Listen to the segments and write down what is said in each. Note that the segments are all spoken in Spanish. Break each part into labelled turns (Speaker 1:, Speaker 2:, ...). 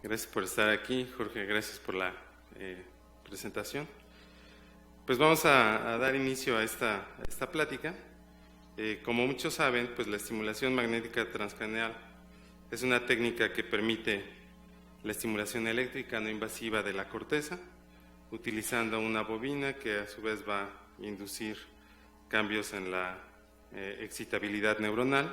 Speaker 1: Gracias por estar aquí, Jorge, gracias por la presentación. Pues vamos a dar inicio a esta plática. Como muchos saben, pues la estimulación magnética transcranial es una técnica que permite la estimulación eléctrica no invasiva de la corteza, utilizando una bobina que a su vez va a inducir cambios en la excitabilidad neuronal.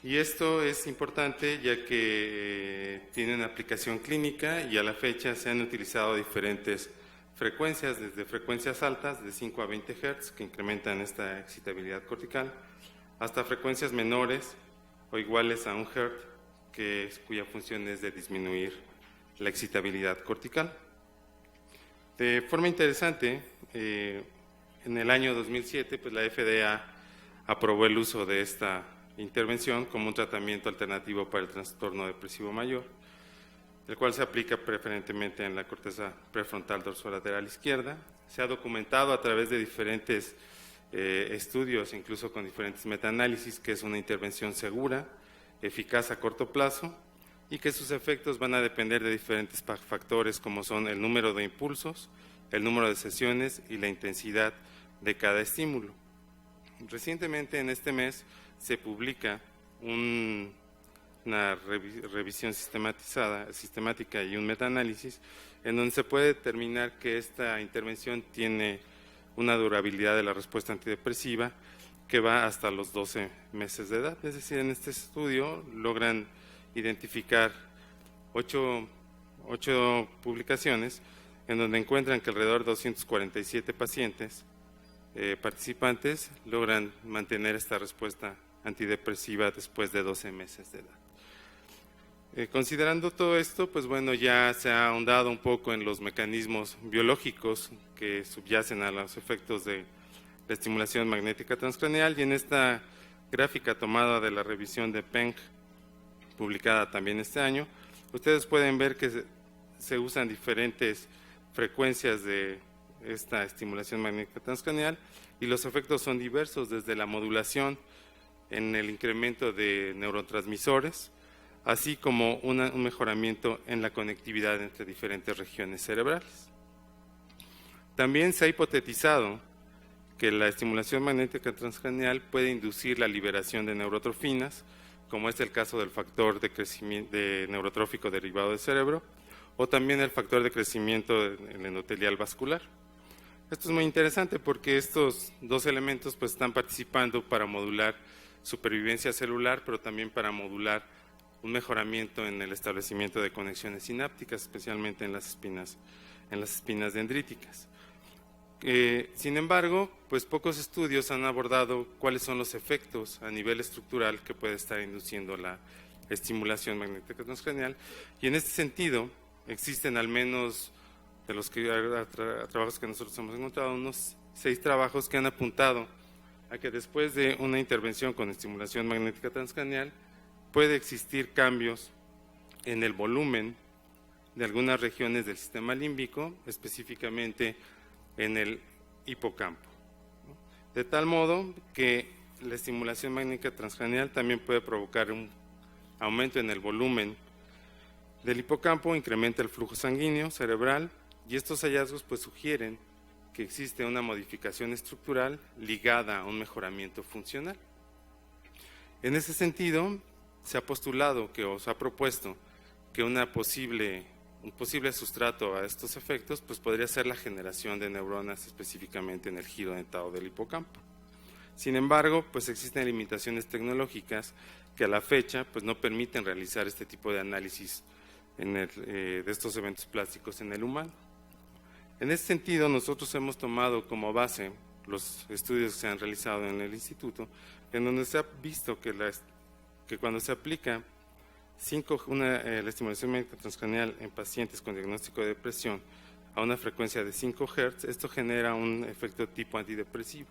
Speaker 1: Y esto es importante ya que tiene una aplicación clínica y a la fecha se han utilizado diferentes frecuencias, desde frecuencias altas de 5 a 20 Hz que incrementan esta excitabilidad cortical, hasta frecuencias menores o iguales a 1 Hz cuya función es de disminuir la excitabilidad cortical. De forma interesante, en el año 2007 pues la FDA aprobó el uso de esta intervención como un tratamiento alternativo para el trastorno depresivo mayor, el cual se aplica preferentemente en la corteza prefrontal dorsolateral izquierda. Se ha documentado a través de diferentes estudios, incluso con diferentes metaanálisis, que es una intervención segura, eficaz a corto plazo y que sus efectos van a depender de diferentes factores como son el número de impulsos, el número de sesiones y la intensidad de cada estímulo. Recientemente, en este mes, se publica una revisión sistemática y un metaanálisis en donde se puede determinar que esta intervención tiene una durabilidad de la respuesta antidepresiva que va hasta los 12 meses de edad. Es decir, en este estudio logran identificar 8 publicaciones en donde encuentran que alrededor de 247 pacientes participantes logran mantener esta respuesta antidepresiva después de 12 meses de edad. Considerando todo esto, pues bueno, ya se ha ahondado un poco en los mecanismos biológicos que subyacen a los efectos de la estimulación magnética transcranial, y en esta gráfica tomada de la revisión de Peng, publicada también este año, ustedes pueden ver que se usan diferentes frecuencias de esta estimulación magnética transcranial y los efectos son diversos, desde la modulación en el incremento de neurotransmisores, así como un mejoramiento en la conectividad entre diferentes regiones cerebrales. También se ha hipotetizado que la estimulación magnética transcranial puede inducir la liberación de neurotrofinas, como es el caso del factor de crecimiento neurotrófico derivado del cerebro, o también el factor de crecimiento endotelial vascular. Esto es muy interesante porque estos dos elementos pues están participando para modular supervivencia celular, pero también para modular un mejoramiento en el establecimiento de conexiones sinápticas, especialmente en las espinas dendríticas. Sin embargo, pues pocos estudios han abordado cuáles son los efectos a nivel estructural que puede estar induciendo la estimulación magnética transcranial, y en este sentido existen al menos, de los trabajos que nosotros hemos encontrado, unos 6 trabajos que han apuntado a que después de una intervención con estimulación magnética transcranial puede existir cambios en el volumen de algunas regiones del sistema límbico, específicamente en el hipocampo, de tal modo que la estimulación magnética transcranial también puede provocar un aumento en el volumen del hipocampo, incrementa el flujo sanguíneo cerebral, y estos hallazgos pues sugieren que existe una modificación estructural ligada a un mejoramiento funcional. En ese sentido, se ha postulado o se ha propuesto que un posible sustrato a estos efectos pues podría ser la generación de neuronas específicamente en el giro dentado del hipocampo. Sin embargo, pues existen limitaciones tecnológicas que a la fecha pues no permiten realizar este tipo de análisis de estos eventos plásticos en el humano. En este sentido, nosotros hemos tomado como base los estudios que se han realizado en el instituto, en donde se ha visto que cuando se aplica la estimulación magnética transcranial en pacientes con diagnóstico de depresión a una frecuencia de 5 Hz, esto genera un efecto tipo antidepresivo.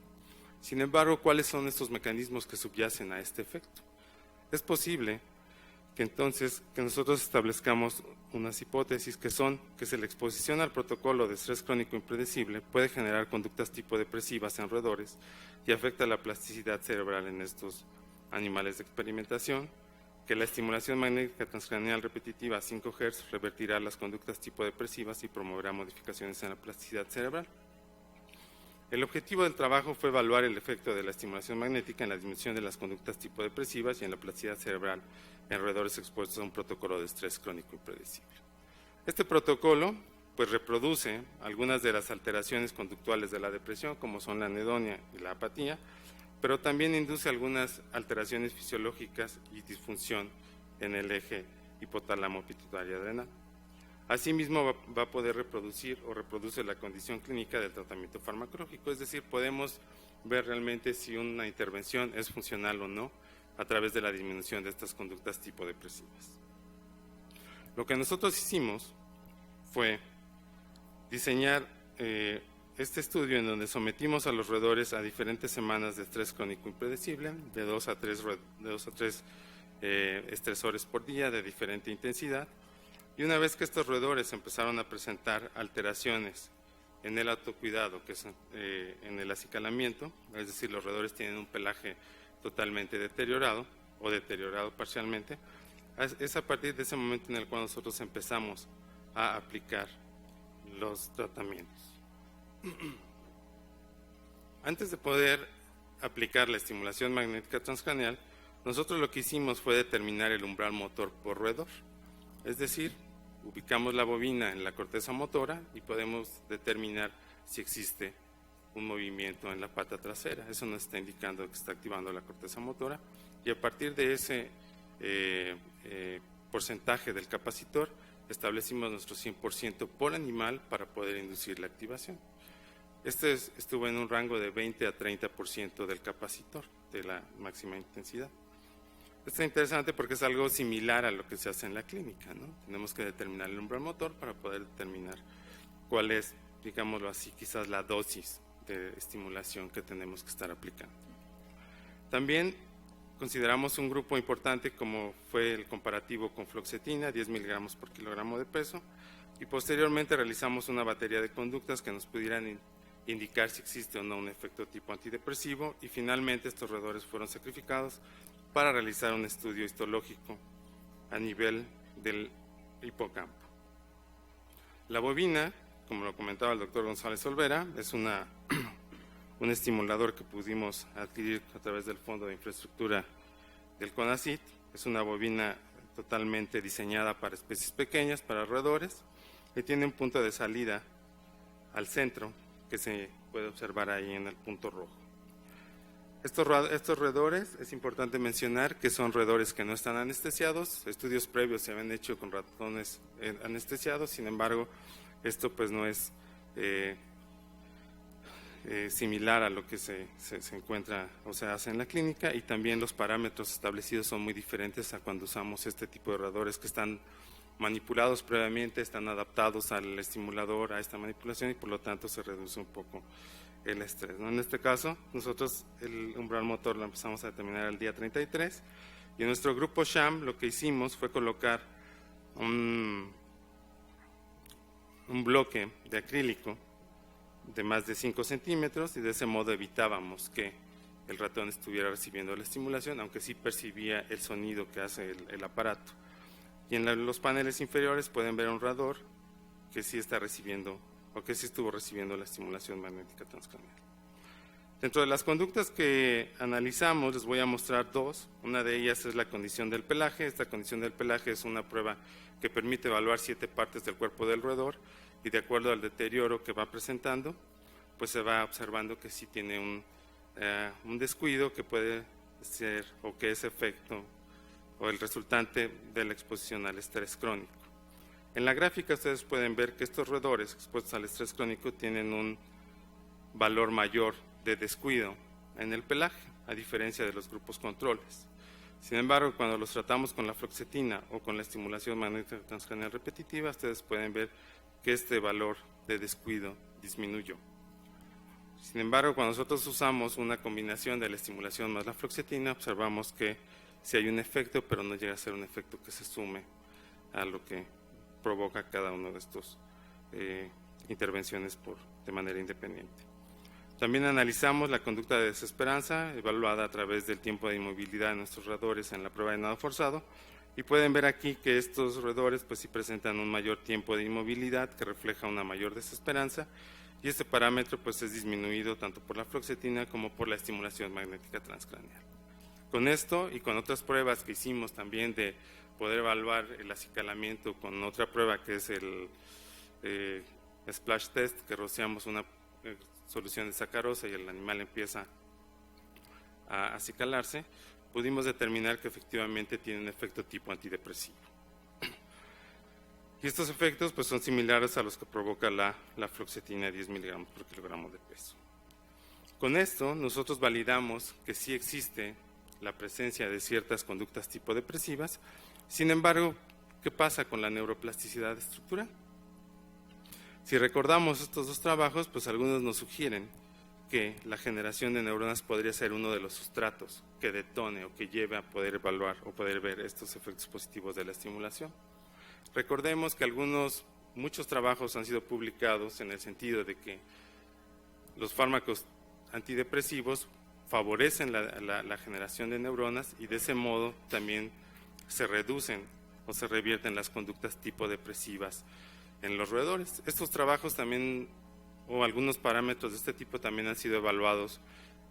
Speaker 1: Sin embargo, ¿cuáles son estos mecanismos que subyacen a este efecto? Es posible que entonces nosotros establezcamos unas hipótesis que son que si la exposición al protocolo de estrés crónico impredecible puede generar conductas tipo depresivas en roedores y afecta la plasticidad cerebral en estos animales de experimentación, que la estimulación magnética transcranial repetitiva a 5 Hz revertirá las conductas tipo depresivas y promoverá modificaciones en la plasticidad cerebral. El objetivo del trabajo fue evaluar el efecto de la estimulación magnética en la disminución de las conductas tipo depresivas y en la plasticidad cerebral en roedores expuestos a un protocolo de estrés crónico impredecible. Este protocolo pues reproduce algunas de las alteraciones conductuales de la depresión, como son la anedonia y la apatía, pero también induce algunas alteraciones fisiológicas y disfunción en el eje hipotálamo pituitario adrenal. Asimismo, va a poder reproducir o reproduce la condición clínica del tratamiento farmacológico, es decir, podemos ver realmente si una intervención es funcional o no a través de la disminución de estas conductas tipo depresivas. Lo que nosotros hicimos fue diseñar este estudio en donde sometimos a los roedores a diferentes semanas de estrés crónico impredecible, de 2 a 3 estresores por día de diferente intensidad, y una vez que estos roedores empezaron a presentar alteraciones en el autocuidado, que es en el acicalamiento, es decir, los roedores tienen un pelaje totalmente deteriorado o deteriorado parcialmente, es a partir de ese momento en el cual nosotros empezamos a aplicar los tratamientos. Antes de poder aplicar la estimulación magnética transcranial, nosotros lo que hicimos fue determinar el umbral motor por roedor, es decir, ubicamos la bobina en la corteza motora y podemos determinar si existe un movimiento en la pata trasera. Eso nos está indicando que está activando la corteza motora, y a partir de ese porcentaje del capacitor establecimos nuestro 100% por animal para poder inducir la activación. Este estuvo en un rango de 20 a 30% del capacitor de la máxima intensidad. Esto es interesante porque es algo similar a lo que se hace en la clínica, ¿no? Tenemos que determinar el umbral motor para poder determinar cuál es, digámoslo así, quizás la dosis de estimulación que tenemos que estar aplicando. También consideramos un grupo importante como fue el comparativo con fluoxetina, 10 miligramos por kilogramo de peso, y posteriormente realizamos una batería de conductas que nos pudieran indicar si existe o no un efecto tipo antidepresivo, y finalmente estos roedores fueron sacrificados para realizar un estudio histológico a nivel del hipocampo. La bobina, como lo comentaba el doctor González Olvera, es un estimulador que pudimos adquirir a través del Fondo de Infraestructura del CONACYT. Es una bobina totalmente diseñada para especies pequeñas, para roedores, y tiene un punto de salida al centro que se puede observar ahí en el punto rojo. Estos roedores, es importante mencionar que son roedores que no están anestesiados. Estudios previos se habían hecho con ratones anestesiados, sin embargo, esto pues no es similar a lo que se encuentra o se hace en la clínica, y también los parámetros establecidos son muy diferentes a cuando usamos este tipo de roedores que están manipulados previamente, están adaptados al estimulador, a esta manipulación, y por lo tanto se reduce un poco el estrés, ¿no? En este caso, nosotros el umbral motor lo empezamos a determinar el día 33, y en nuestro grupo sham lo que hicimos fue colocar un bloque de acrílico de más de 5 centímetros, y de ese modo evitábamos que el ratón estuviera recibiendo la estimulación, aunque sí percibía el sonido que hace el aparato. Y en los paneles inferiores pueden ver un roedor que sí está recibiendo o que sí estuvo recibiendo la estimulación magnética transcranial. Dentro de las conductas que analizamos, les voy a mostrar dos. Una de ellas es la condición del pelaje. Esta condición del pelaje es una prueba que permite evaluar 7 partes del cuerpo del roedor, y de acuerdo al deterioro que va presentando, pues se va observando que sí tiene un descuido que puede ser o que es efecto o el resultante de la exposición al estrés crónico. En la gráfica ustedes pueden ver que estos roedores expuestos al estrés crónico tienen un valor mayor de descuido en el pelaje, a diferencia de los grupos controles. Sin embargo, cuando los tratamos con la fluoxetina o con la estimulación magnética transcranial repetitiva, ustedes pueden ver que este valor de descuido disminuyó. Sin embargo, cuando nosotros usamos una combinación de la estimulación más la fluoxetina, observamos que sí hay un efecto, pero no llega a ser un efecto que se sume a lo que provoca cada uno de estos intervenciones de manera independiente. También analizamos la conducta de desesperanza, evaluada a través del tiempo de inmovilidad de nuestros roedores en la prueba de nado forzado, y pueden ver aquí que estos roedores pues sí presentan un mayor tiempo de inmovilidad que refleja una mayor desesperanza, y este parámetro pues es disminuido tanto por la fluoxetina como por la estimulación magnética transcraneal. Con esto y con otras pruebas que hicimos también de poder evaluar el acicalamiento con otra prueba que es el splash test, que rociamos una solución de sacarosa y el animal empieza a acicalarse, pudimos determinar que efectivamente tiene un efecto tipo antidepresivo. Y estos efectos pues son similares a los que provoca la fluoxetina de 10 miligramos por kilogramo de peso. Con esto nosotros validamos que sí existe la presencia de ciertas conductas tipo depresivas. Sin embargo, ¿qué pasa con la neuroplasticidad estructural? Si recordamos estos dos trabajos, pues algunos nos sugieren que la generación de neuronas podría ser uno de los sustratos que detone o que lleve a poder evaluar o poder ver estos efectos positivos de la estimulación. Recordemos que muchos trabajos han sido publicados en el sentido de que los fármacos antidepresivos favorecen la generación de neuronas y de ese modo también se reducen o se revierten las conductas tipo depresivas en los roedores. Estos trabajos también, o algunos parámetros de este tipo, también han sido evaluados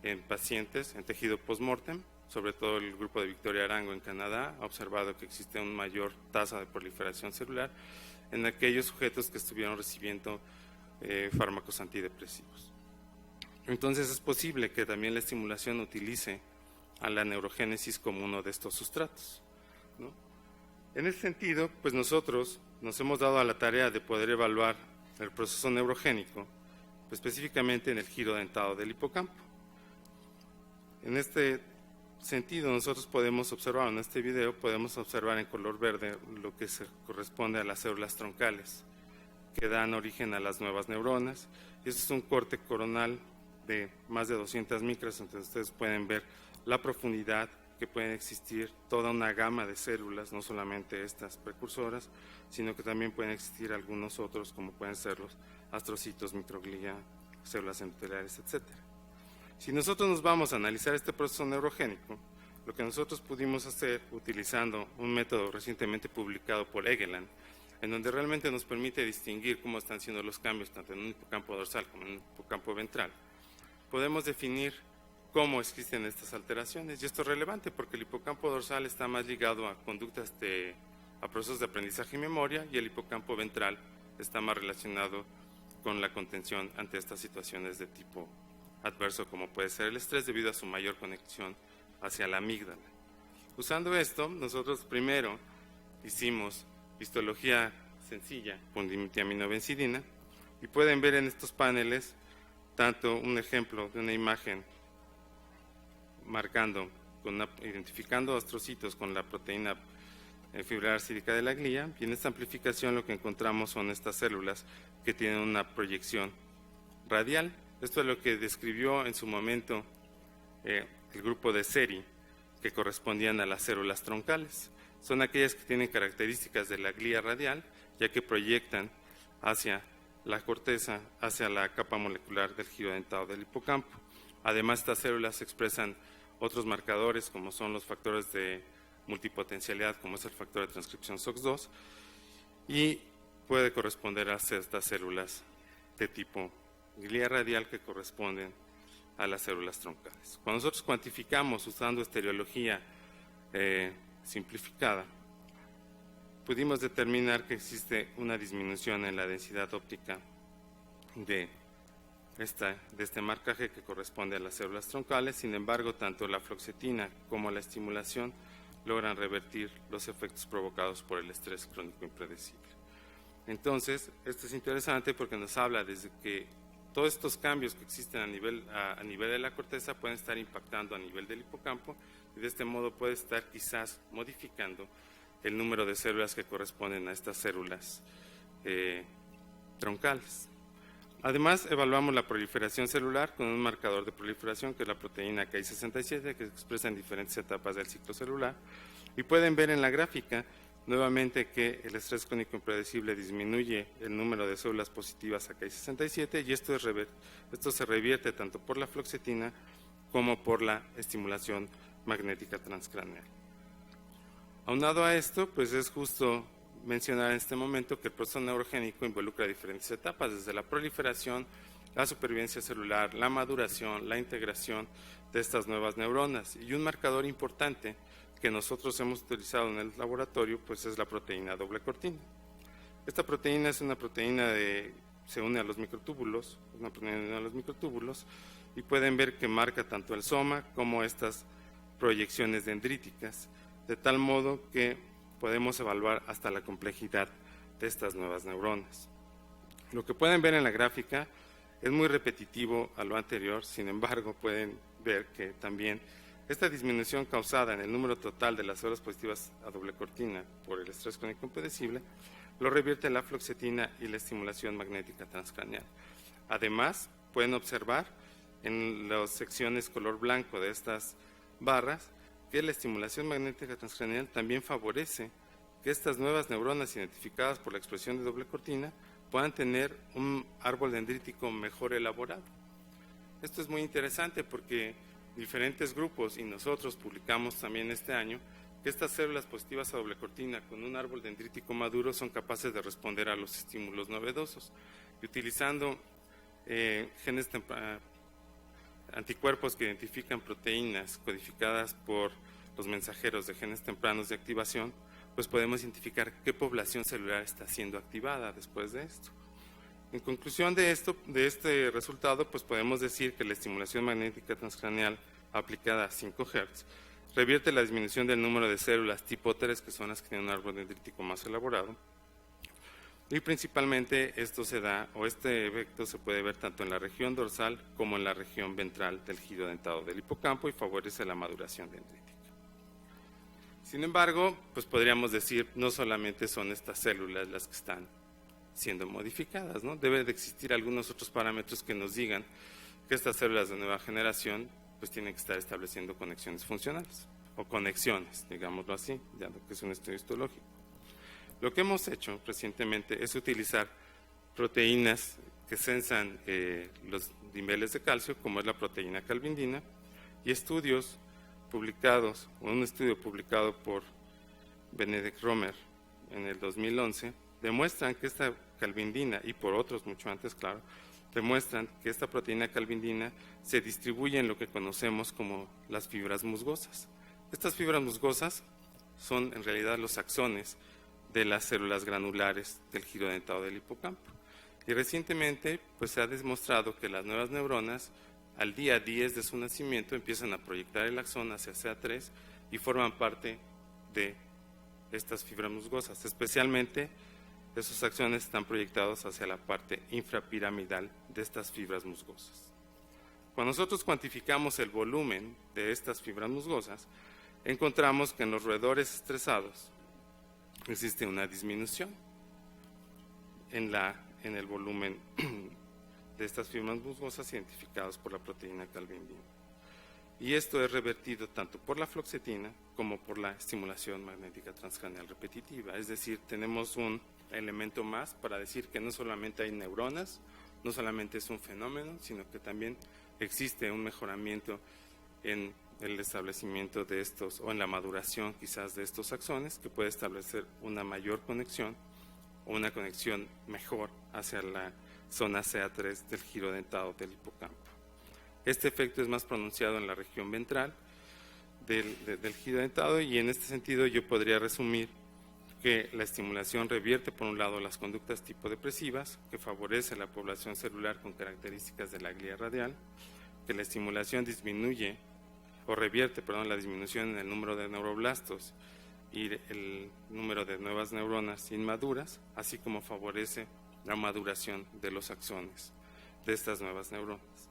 Speaker 1: en pacientes en tejido post-mortem, sobre todo el grupo de Victoria Arango en Canadá ha observado que existe una mayor tasa de proliferación celular en aquellos sujetos que estuvieron recibiendo fármacos antidepresivos. Entonces es posible que también la estimulación utilice a la neurogénesis como uno de estos sustratos, ¿no? En ese sentido, pues nosotros nos hemos dado a la tarea de poder evaluar el proceso neurogénico, pues específicamente en el giro dentado del hipocampo. En este sentido, nosotros podemos observar, en este video, podemos observar en color verde lo que se corresponde a las células troncales, que dan origen a las nuevas neuronas. Este es un corte coronal de más de 200 micras, entonces ustedes pueden ver la profundidad que pueden existir toda una gama de células, no solamente estas precursoras, sino que también pueden existir algunos otros, como pueden ser los astrocitos, microglia, células endoteliales, etc. Si nosotros nos vamos a analizar este proceso neurogénico, lo que nosotros pudimos hacer utilizando un método recientemente publicado por Egeland, en donde realmente nos permite distinguir cómo están siendo los cambios tanto en un hipocampo dorsal como en un hipocampo ventral, podemos definir cómo existen estas alteraciones, y esto es relevante porque el hipocampo dorsal está más ligado a conductas a procesos de aprendizaje y memoria, y el hipocampo ventral está más relacionado con la contención ante estas situaciones de tipo adverso, como puede ser el estrés, debido a su mayor conexión hacia la amígdala. Usando esto, nosotros primero hicimos histología sencilla con dimetiaminobencidina, y pueden ver en estos paneles tanto un ejemplo de una imagen identificando astrocitos con la proteína fibrar cílica de la glía, y en esta amplificación lo que encontramos son estas células que tienen una proyección radial. Esto es lo que describió en su momento el grupo de Seri, que correspondían a las células troncales. Son aquellas que tienen características de la glía radial, ya que proyectan hacia la corteza, hacia la capa molecular del giro dentado del hipocampo. Además, estas células expresan otros marcadores, como son los factores de multipotencialidad, como es el factor de transcripción SOX2, y puede corresponder a estas células de tipo glía radial que corresponden a las células troncales. Cuando nosotros cuantificamos usando estereología simplificada, pudimos determinar que existe una disminución en la densidad óptica de este marcaje que corresponde a las células troncales. Sin embargo, tanto la fluoxetina como la estimulación logran revertir los efectos provocados por el estrés crónico impredecible. Entonces, esto es interesante porque nos habla desde que todos estos cambios que existen a nivel de la corteza pueden estar impactando a nivel del hipocampo, y de este modo puede estar quizás modificando el número de células que corresponden a estas células troncales. Además, evaluamos la proliferación celular con un marcador de proliferación, que es la proteína Ki67, que se expresa en diferentes etapas del ciclo celular. Y pueden ver en la gráfica, nuevamente, que el estrés crónico impredecible disminuye el número de células positivas a Ki67, y esto se revierte tanto por la fluoxetina como por la estimulación magnética transcraneal. Aunado a esto, pues es justo mencionar en este momento que el proceso neurogénico involucra diferentes etapas, desde la proliferación, la supervivencia celular, la maduración, la integración de estas nuevas neuronas. Y un marcador importante que nosotros hemos utilizado en el laboratorio, pues es la proteína doble cortina. Esta proteína es una proteína se une a los microtúbulos, y pueden ver que marca tanto el soma como estas proyecciones dendríticas, de tal modo que podemos evaluar hasta la complejidad de estas nuevas neuronas. Lo que pueden ver en la gráfica es muy repetitivo a lo anterior, sin embargo pueden ver que también esta disminución causada en el número total de las células positivas a doble cortina por el estrés crónico impredecible lo revierte la fluoxetina y la estimulación magnética transcraneal. Además, pueden observar en las secciones color blanco de estas barras que la estimulación magnética transcraneal también favorece que estas nuevas neuronas identificadas por la expresión de doble cortina puedan tener un árbol dendrítico mejor elaborado. Esto es muy interesante porque diferentes grupos, y nosotros publicamos también este año, que estas células positivas a doble cortina con un árbol dendrítico maduro son capaces de responder a los estímulos novedosos. Y utilizando anticuerpos que identifican proteínas codificadas por los mensajeros de genes tempranos de activación, pues podemos identificar qué población celular está siendo activada después de esto. En conclusión de este resultado, pues podemos decir que la estimulación magnética transcraneal aplicada a 5 Hz revierte la disminución del número de células tipo 3, que son las que tienen un árbol dendrítico más elaborado, y principalmente esto se da, o este efecto se puede ver tanto en la región dorsal como en la región ventral del giro dentado del hipocampo y favorece la maduración dendrítica. Sin embargo, pues podríamos decir, no solamente son estas células las que están siendo modificadas, ¿no? Debe de existir algunos otros parámetros que nos digan que estas células de nueva generación pues tienen que estar estableciendo conexiones funcionales, o conexiones, digámoslo así, ya que es un estudio histológico. Lo que hemos hecho recientemente es utilizar proteínas que sensan los niveles de calcio, como es la proteína calvindina, y estudios publicados, o un estudio publicado por Benedict Romer en el 2011, demuestran que esta calvindina, y por otros mucho antes, claro, demuestran que esta proteína calvindina se distribuye en lo que conocemos como las fibras musgosas. Estas fibras musgosas son en realidad los axones de las células granulares del giro dentado del hipocampo. Y recientemente pues, se ha demostrado que las nuevas neuronas al día 10 de su nacimiento empiezan a proyectar el axón hacia CA3 y forman parte de estas fibras musgosas. Especialmente esos axones están proyectados hacia la parte infrapiramidal de estas fibras musgosas. Cuando nosotros cuantificamos el volumen de estas fibras musgosas, encontramos que en los roedores estresados existe una disminución en el volumen de estas fibras musgosas identificadas por la proteína calvindina. Y esto es revertido tanto por la fluoxetina como por la estimulación magnética transcraneal repetitiva. Es decir, tenemos un elemento más para decir que no solamente hay neuronas, no solamente es un fenómeno, sino que también existe un mejoramiento en el establecimiento de estos, o en la maduración quizás de estos axones, que puede establecer una mayor conexión o una conexión mejor hacia la zona CA3 del giro dentado del hipocampo. Este efecto es más pronunciado en la región ventral del giro dentado, y en este sentido yo podría resumir que la estimulación revierte por un lado las conductas tipo depresivas, que favorece la población celular con características de la glía radial, que la estimulación disminuye o revierte, la disminución en el número de neuroblastos y el número de nuevas neuronas inmaduras, así como favorece la maduración de los axones de estas nuevas neuronas.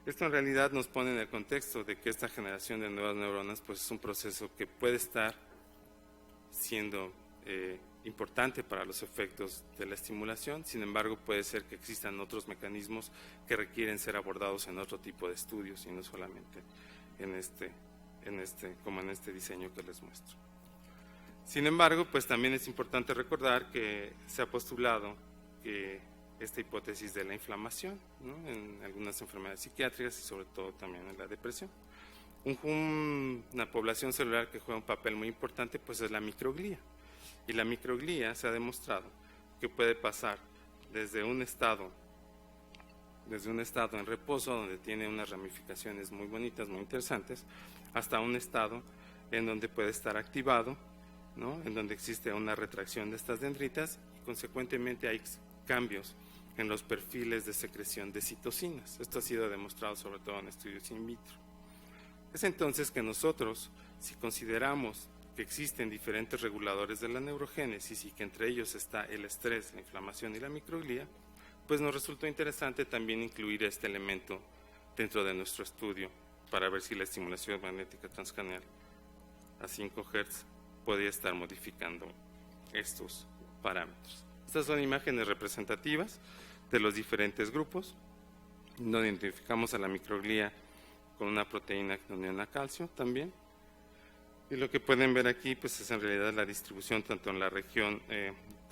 Speaker 1: Esto en realidad nos pone en el contexto de que esta generación de nuevas neuronas pues es un proceso que puede estar siendo importante para los efectos de la estimulación. Sin embargo, puede ser que existan otros mecanismos que requieren ser abordados en otro tipo de estudios y no solamente como en este diseño que les muestro. Sin embargo, pues también es importante recordar que se ha postulado que esta hipótesis de la inflamación, ¿no?, en algunas enfermedades psiquiátricas y sobre todo también en la depresión. Una población celular que juega un papel muy importante pues es la microglía. Y la microglía se ha demostrado que puede pasar desde un estado en reposo, donde tiene unas ramificaciones muy bonitas, muy interesantes, hasta un estado en donde puede estar activado, ¿no?, en donde existe una retracción de estas dendritas y consecuentemente hay cambios en los perfiles de secreción de citocinas. Esto ha sido demostrado sobre todo en estudios in vitro. Es entonces que nosotros, si consideramos que existen diferentes reguladores de la neurogénesis y que entre ellos está el estrés, la inflamación y la microglía, pues nos resultó interesante también incluir este elemento dentro de nuestro estudio para ver si la estimulación magnética transcranial a 5 Hz podía estar modificando estos parámetros. Estas son imágenes representativas de los diferentes grupos, donde identificamos a la microglía con una proteína que unión a calcio también. Y lo que pueden ver aquí pues es en realidad la distribución tanto en la región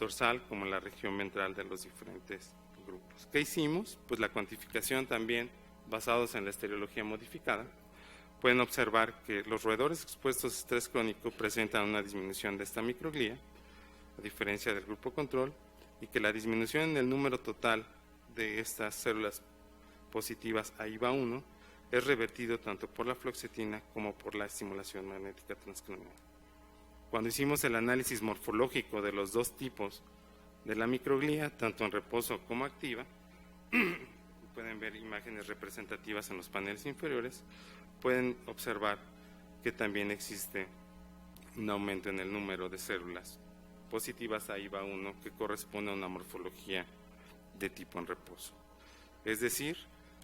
Speaker 1: dorsal como en la región ventral de los diferentes grupos. ¿Qué hicimos? Pues la cuantificación también basados en la estereología modificada. Pueden observar que los roedores expuestos a estrés crónico presentan una disminución de esta microglía, a diferencia del grupo control, y que la disminución en el número total de estas células positivas a IVA1 es revertido tanto por la fluoxetina como por la estimulación magnética transcranial. Cuando hicimos el análisis morfológico de los dos tipos de la microglía, tanto en reposo como activa, pueden ver imágenes representativas en los paneles inferiores, pueden observar que también existe un aumento en el número de células positivas a IVA1 que corresponde a una morfología de tipo en reposo. Es decir,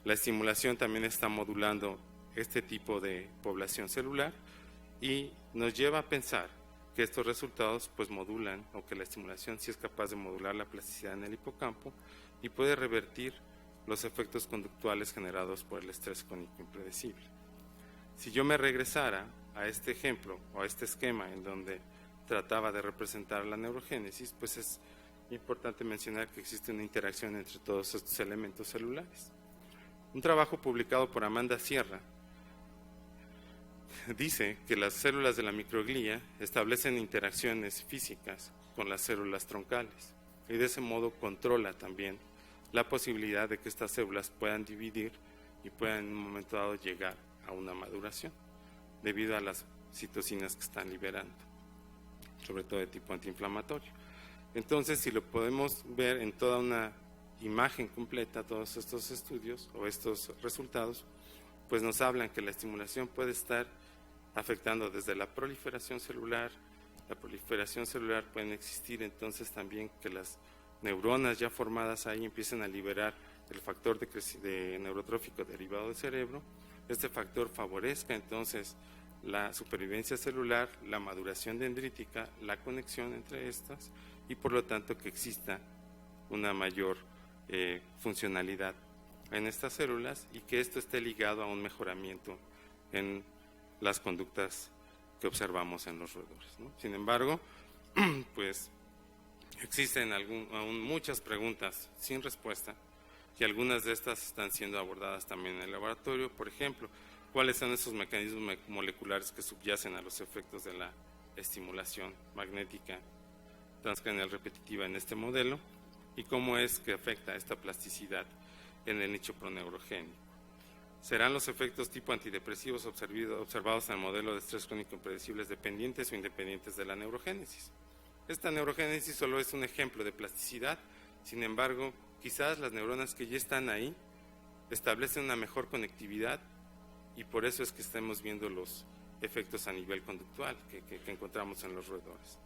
Speaker 1: la estimulación también está modulando este tipo de población celular y nos lleva a pensar que estos resultados pues modulan, o que la estimulación sí es capaz de modular la plasticidad en el hipocampo y puede revertir los efectos conductuales generados por el estrés crónico impredecible. Si yo me regresara a este ejemplo o a este esquema en donde trataba de representar la neurogénesis, pues es importante mencionar que existe una interacción entre todos estos elementos celulares. Un trabajo publicado por Amanda Sierra dice que las células de la microglía establecen interacciones físicas con las células troncales y de ese modo controla también la posibilidad de que estas células puedan dividir y puedan en un momento dado llegar a una maduración debido a las citocinas que están liberando, sobre todo de tipo antiinflamatorio. Entonces, si lo podemos ver en toda una imagen completa, todos estos estudios o estos resultados, pues nos hablan que la estimulación puede estar afectando desde la proliferación celular. La proliferación celular pueden existir entonces también que las neuronas ya formadas ahí empiecen a liberar el factor de neurotrófico derivado del cerebro. Este factor favorezca entonces la supervivencia celular, la maduración dendrítica, la conexión entre estas y por lo tanto que exista una mayor funcionalidad en estas células y que esto esté ligado a un mejoramiento en las conductas que observamos en los roedores, ¿no? Sin embargo, pues existen aún muchas preguntas sin respuesta y algunas de estas están siendo abordadas también en el laboratorio. Por ejemplo, ¿cuáles son esos mecanismos moleculares que subyacen a los efectos de la estimulación magnética transcranial repetitiva en este modelo? ¿Y cómo es que afecta esta plasticidad en el nicho proneurogénico? ¿Serán los efectos tipo antidepresivos observados en el modelo de estrés crónico impredecibles dependientes o independientes de la neurogénesis? Esta neurogénesis solo es un ejemplo de plasticidad, sin embargo, quizás las neuronas que ya están ahí establecen una mejor conectividad y por eso es que estamos viendo los efectos a nivel conductual que encontramos en los roedores.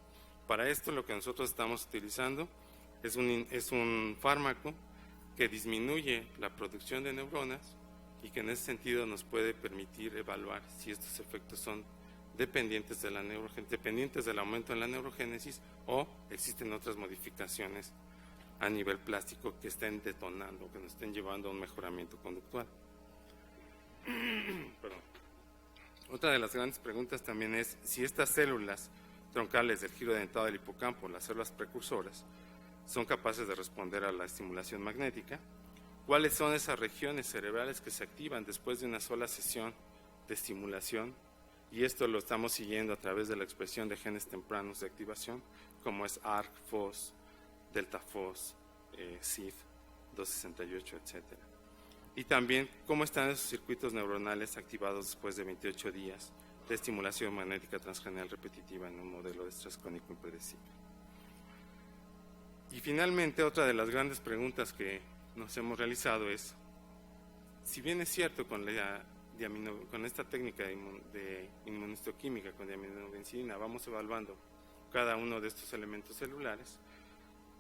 Speaker 1: Para esto lo que nosotros estamos utilizando es un fármaco que disminuye la producción de neuronas y que en ese sentido nos puede permitir evaluar si estos efectos son dependientes de la dependientes del aumento en la neurogénesis, o existen otras modificaciones a nivel plástico que estén detonando, que nos estén llevando a un mejoramiento conductual. Perdón. Otra de las grandes preguntas también es si estas células troncales del giro dentado del hipocampo, las células precursoras, son capaces de responder a la estimulación magnética. ¿Cuáles son esas regiones cerebrales que se activan después de una sola sesión de estimulación? Y esto lo estamos siguiendo a través de la expresión de genes tempranos de activación, como es ARC, FOS, Delta FOS, CIF, 268, etc. Y también cómo están esos circuitos neuronales activados después de 28 días de estimulación magnética transcranial repetitiva en un modelo de estrés crónico impredecible. Y finalmente, otra de las grandes preguntas que nos hemos realizado es, si bien es cierto con esta técnica de inmunistoquímica con diaminobencidina vamos evaluando cada uno de estos elementos celulares,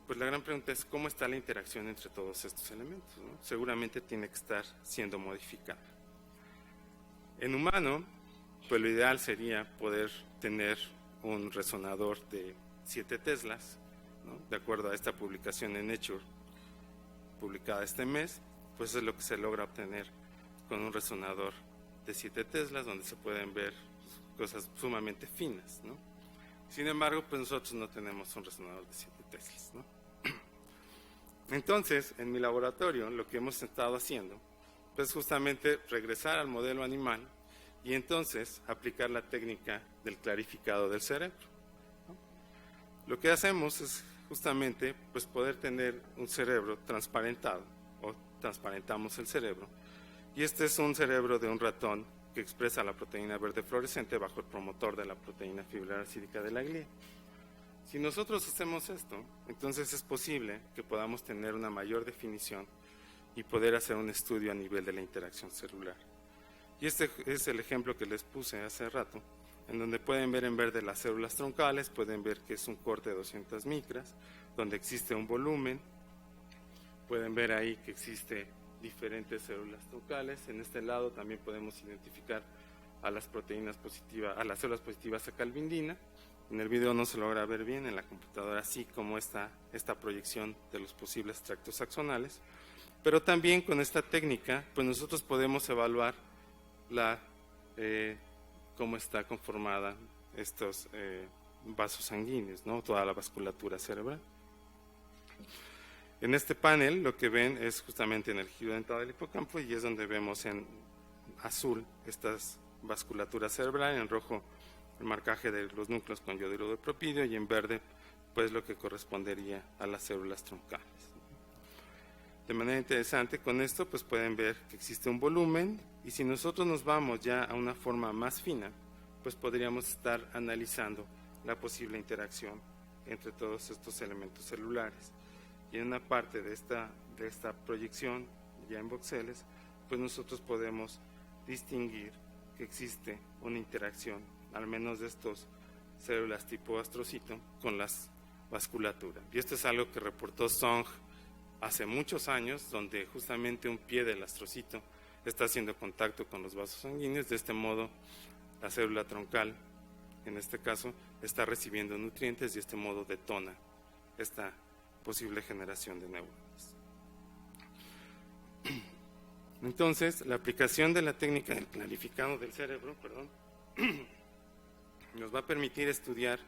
Speaker 1: pues la gran pregunta es cómo está la interacción entre todos estos elementos, ¿no? Seguramente tiene que estar siendo modificada. En humano, pues lo ideal sería poder tener un resonador de 7 teslas, ¿no? De acuerdo a esta publicación en Nature, publicada este mes, pues es lo que se logra obtener con un resonador de 7 teslas, donde se pueden ver cosas sumamente finas, ¿no? Sin embargo, pues nosotros no tenemos un resonador de 7 teslas, ¿no? Entonces, en mi laboratorio, lo que hemos estado haciendo, pues justamente regresar al modelo animal y entonces aplicar la técnica del clarificado del cerebro, ¿no? Lo que hacemos es justamente pues poder tener un cerebro transparentado, o transparentamos el cerebro, y este es un cerebro de un ratón que expresa la proteína verde fluorescente bajo el promotor de la proteína fibrar acídica de la glía. Si nosotros hacemos esto, entonces es posible que podamos tener una mayor definición y poder hacer un estudio a nivel de la interacción celular. Y este es el ejemplo que les puse hace rato, en donde pueden ver en verde las células troncales, pueden ver que es un corte de 200 micras, donde existe un volumen, pueden ver ahí que existe diferentes células troncales. En este lado también podemos identificar a las proteínas positivas, a las células positivas a calvindina. En el video no se logra ver bien, en la computadora sí, como esta proyección de los posibles tractos axonales, pero también con esta técnica pues nosotros podemos evaluar cómo está conformada estos vasos sanguíneos, ¿no? Toda la vasculatura cerebral. En este panel lo que ven es justamente en el giro dentado del hipocampo, y es donde vemos en azul estas vasculaturas cerebrales, en rojo el marcaje de los núcleos con yoduro de propidio, y en verde pues lo que correspondería a las células troncales. De manera interesante, con esto pues pueden ver que existe un volumen, y si nosotros nos vamos ya a una forma más fina, pues podríamos estar analizando la posible interacción entre todos estos elementos celulares. Y en una parte de esta proyección, ya en voxeles, pues nosotros podemos distinguir que existe una interacción, al menos de estas células tipo astrocito, con las vasculaturas. Y esto es algo que reportó Song hace muchos años, donde justamente un pie del astrocito está haciendo contacto con los vasos sanguíneos. De este modo, la célula troncal, en este caso, está recibiendo nutrientes, y de este modo detona esta posible generación de neuronas. Entonces, la aplicación de la técnica del clarificado del cerebro, nos va a permitir estudiar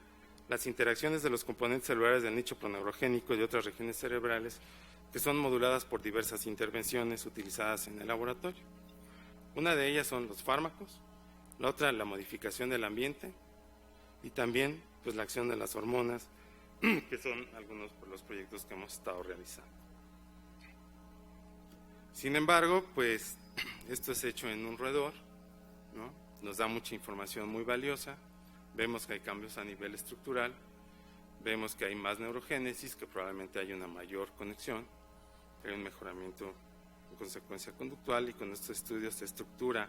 Speaker 1: las interacciones de los componentes celulares del nicho proneurogénico y de otras regiones cerebrales que son moduladas por diversas intervenciones utilizadas en el laboratorio. Una de ellas son los fármacos, la otra la modificación del ambiente, y también pues la acción de las hormonas, que son algunos de los proyectos que hemos estado realizando. Sin embargo, pues esto es hecho en un roedor, ¿no? Nos da mucha información muy valiosa. Vemos que hay cambios a nivel estructural, vemos que hay más neurogénesis, que probablemente hay una mayor conexión, que hay un mejoramiento en consecuencia conductual, y con estos estudios de estructura,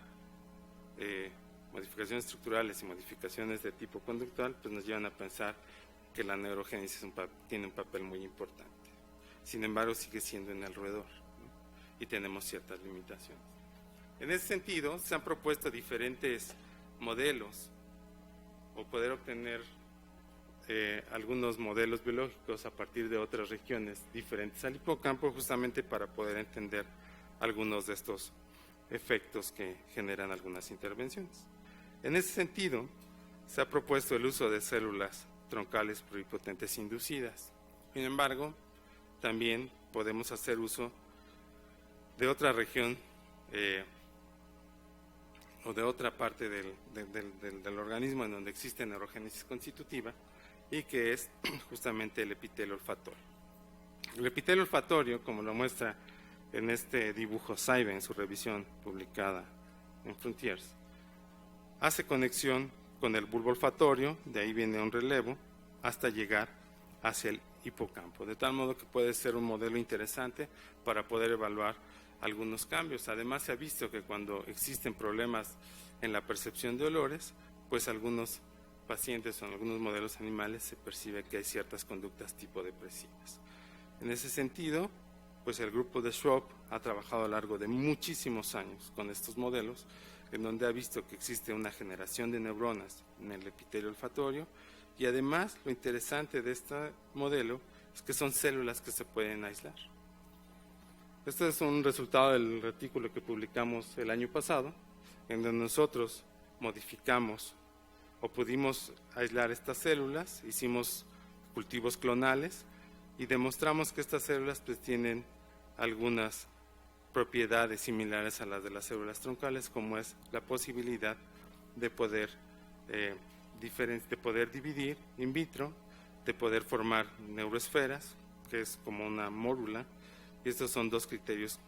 Speaker 1: modificaciones estructurales y modificaciones de tipo conductual, pues nos llevan a pensar que la neurogénesis tiene un papel muy importante. Sin embargo, sigue siendo en el roedor, ¿no? Y tenemos ciertas limitaciones. En ese sentido, se han propuesto diferentes modelos o poder obtener algunos modelos biológicos a partir de otras regiones diferentes al hipocampo, justamente para poder entender algunos de estos efectos que generan algunas intervenciones. En ese sentido, se ha propuesto el uso de células troncales pluripotentes inducidas. Sin embargo, también podemos hacer uso de otra región o de otra parte del organismo en donde existe neurogénesis constitutiva, y que es justamente el epitelio olfatorio. El epitelio olfatorio, como lo muestra en este dibujo Saibe en su revisión publicada en Frontiers, hace conexión con el bulbo olfatorio, de ahí viene un relevo, hasta llegar hacia el hipocampo, de tal modo que puede ser un modelo interesante para poder evaluar algunos cambios. Además, se ha visto que cuando existen problemas en la percepción de olores, pues algunos pacientes o en algunos modelos animales se percibe que hay ciertas conductas tipo depresivas. En ese sentido, pues el grupo de Schwab ha trabajado a lo largo de muchísimos años con estos modelos, en donde ha visto que existe una generación de neuronas en el epitelio olfatorio, y además lo interesante de este modelo es que son células que se pueden aislar. Este es un resultado del artículo que publicamos el año pasado, en donde nosotros modificamos o pudimos aislar estas células, hicimos cultivos clonales y demostramos que estas células pues tienen algunas propiedades similares a las de las células troncales, como es la posibilidad de poder dividir in vitro, de poder formar neuroesferas, que es como una mórula, y estos son dos criterios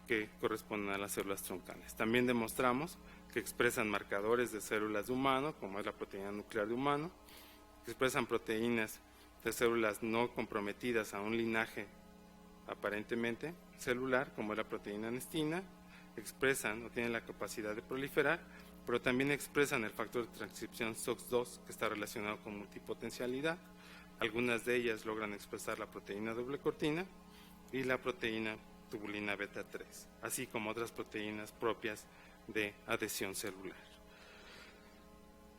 Speaker 1: que corresponden a las células troncales. También demostramos que expresan marcadores de células de humano, como es la proteína nuclear de humano, que expresan proteínas de células no comprometidas a un linaje aparentemente celular, como es la proteína nestina, expresan o tienen la capacidad de proliferar, pero también expresan el factor de transcripción SOX2, que está relacionado con multipotencialidad. Algunas de ellas logran expresar la proteína doble cortina y la proteína tubulina beta 3, así como otras proteínas propias de adhesión celular.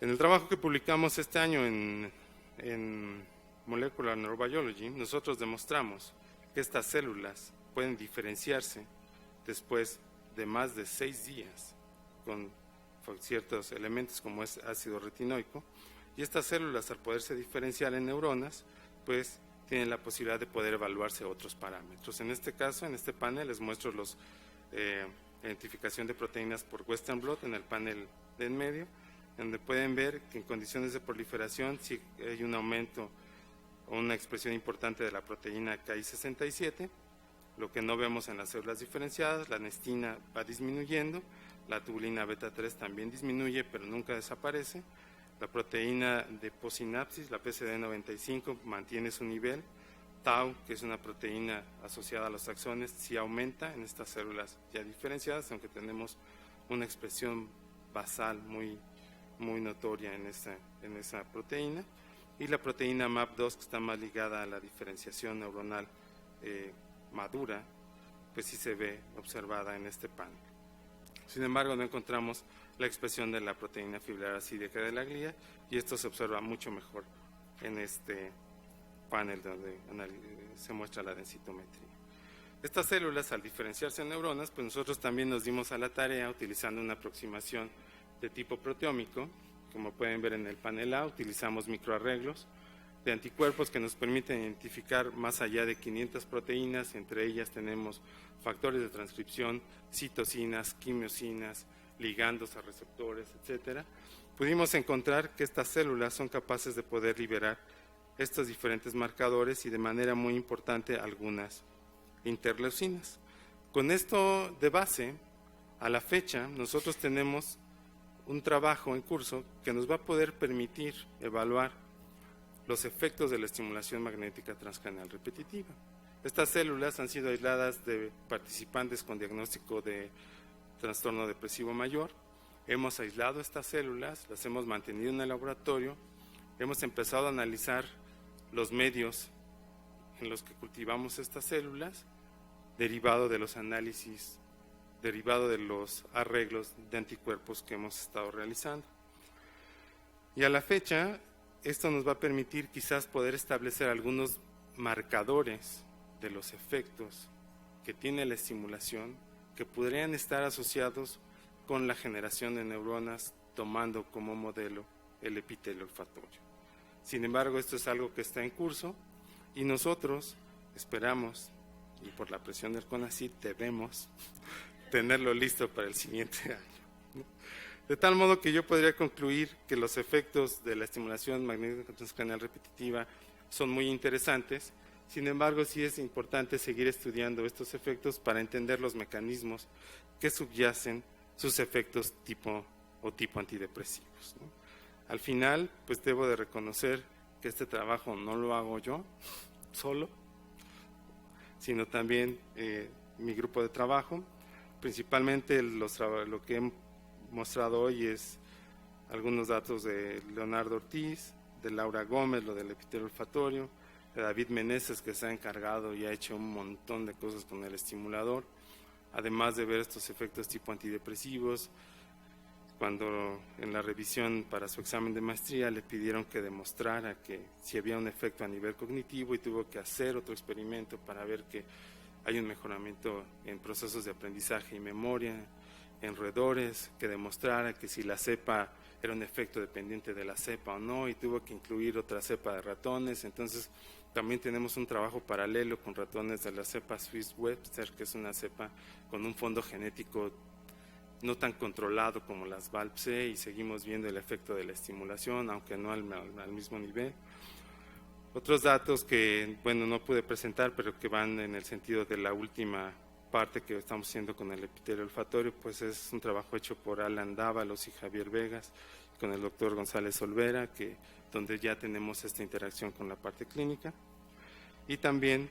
Speaker 1: En el trabajo que publicamos este año en Molecular Neurobiology, nosotros demostramos que estas células pueden diferenciarse después de más de 6 días con ciertos elementos como es ácido retinoico, y estas células, al poderse diferenciar en neuronas, pues tienen la posibilidad de poder evaluarse otros parámetros. En este caso, en este panel, les muestro la identificación de proteínas por Western blot en el panel de en medio, donde pueden ver que en condiciones de proliferación sí hay un aumento o una expresión importante de la proteína Ki67, lo que no vemos en las células diferenciadas. La nestina va disminuyendo, la tubulina beta 3 también disminuye, pero nunca desaparece. La proteína de posinapsis, la PCD95, mantiene su nivel. Tau, que es una proteína asociada a los axones, sí aumenta en estas células ya diferenciadas, aunque tenemos una expresión basal muy notoria en esa proteína. Y la proteína MAP2, que está más ligada a la diferenciación neuronal madura, pues sí se ve observada en este panel. Sin embargo, no encontramos la expresión de la proteína fibrillar acídica de la glía, y esto se observa mucho mejor en este panel donde se muestra la densitometría. Estas células, al diferenciarse en neuronas, pues nosotros también nos dimos a la tarea, utilizando una aproximación de tipo proteómico. Como pueden ver en el panel A, utilizamos microarreglos de anticuerpos que nos permiten identificar más allá de 500 proteínas. Entre ellas tenemos factores de transcripción, citocinas, quimiosinas, ligandos a receptores, etcétera. Pudimos encontrar que estas células son capaces de poder liberar estos diferentes marcadores y, de manera muy importante, algunas interleucinas. Con esto de base, a la fecha, nosotros tenemos un trabajo en curso que nos va a poder permitir evaluar los efectos de la estimulación magnética transcranial repetitiva. Estas células han sido aisladas de participantes con diagnóstico de trastorno depresivo mayor. Hemos aislado estas células, las hemos mantenido en el laboratorio, hemos empezado a analizar los medios en los que cultivamos estas células, derivado de los análisis, derivado de los arreglos de anticuerpos que hemos estado realizando. Y a la fecha, esto nos va a permitir quizás poder establecer algunos marcadores de los efectos que tiene la estimulación que podrían estar asociados con la generación de neuronas, tomando como modelo el epitelio olfatorio. Sin embargo, esto es algo que está en curso y nosotros esperamos, y por la presión del CONACYT debemos tenerlo listo para el siguiente año. De tal modo que yo podría concluir que los efectos de la estimulación magnética transcranial repetitiva son muy interesantes. Sin embargo, sí es importante seguir estudiando estos efectos para entender los mecanismos que subyacen sus efectos tipo antidepresivos, ¿no? Al final, pues debo de reconocer que este trabajo no lo hago yo solo, sino también mi grupo de trabajo. Principalmente lo que he mostrado hoy es algunos datos de Leonardo Ortiz, de Laura Gómez, lo del epitelio olfatorio, de David Meneses, que se ha encargado y ha hecho un montón de cosas con el estimulador, además de ver estos efectos tipo antidepresivos. Cuando en la revisión para su examen de maestría le pidieron que demostrara que si había un efecto a nivel cognitivo, y tuvo que hacer otro experimento para ver que hay un mejoramiento en procesos de aprendizaje y memoria, en roedores, que demostrara que si la cepa era un efecto dependiente de la cepa o no, y tuvo que incluir otra cepa de ratones. Entonces también tenemos un trabajo paralelo con ratones de la cepa Swiss Webster, que es una cepa con un fondo genético no tan controlado como las VALP-C, y seguimos viendo el efecto de la estimulación, aunque no al mismo nivel. Otros datos que, bueno, no pude presentar, pero que van en el sentido de la última parte que estamos haciendo con el epitelio olfatorio, pues es un trabajo hecho por Alan Dávalos y Javier Vegas, con el doctor González Olvera, donde ya tenemos esta interacción con la parte clínica, y también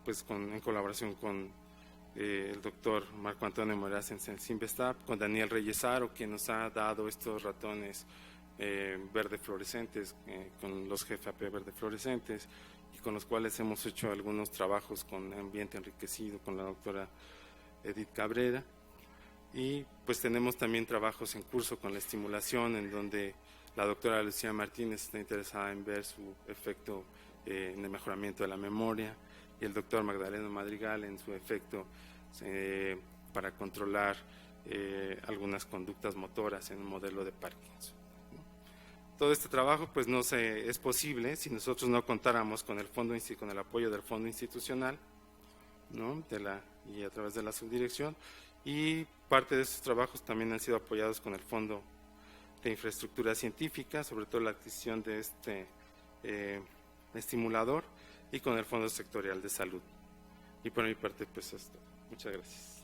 Speaker 1: pues en colaboración con el doctor Marco Antonio Moraz en Simvestab, con Daniel Reyesaro, quien nos ha dado estos ratones verde fluorescentes, con los GFAP verde fluorescentes, y con los cuales hemos hecho algunos trabajos con ambiente enriquecido con la doctora Edith Cabrera. Y pues tenemos también trabajos en curso con la estimulación, en donde la doctora Lucía Martínez está interesada en ver su efecto en el mejoramiento de la memoria, y el doctor Magdaleno Madrigal en su efecto para controlar algunas conductas motoras en un modelo de Parkinson. Todo este trabajo pues no es posible si nosotros no contáramos con el apoyo del fondo institucional, ¿no? Y a través de la subdirección, y parte de estos trabajos también han sido apoyados con el fondo de infraestructura científica, sobre todo la adquisición de este estimulador, y con el fondo sectorial de salud. Y por mi parte pues esto. Muchas gracias.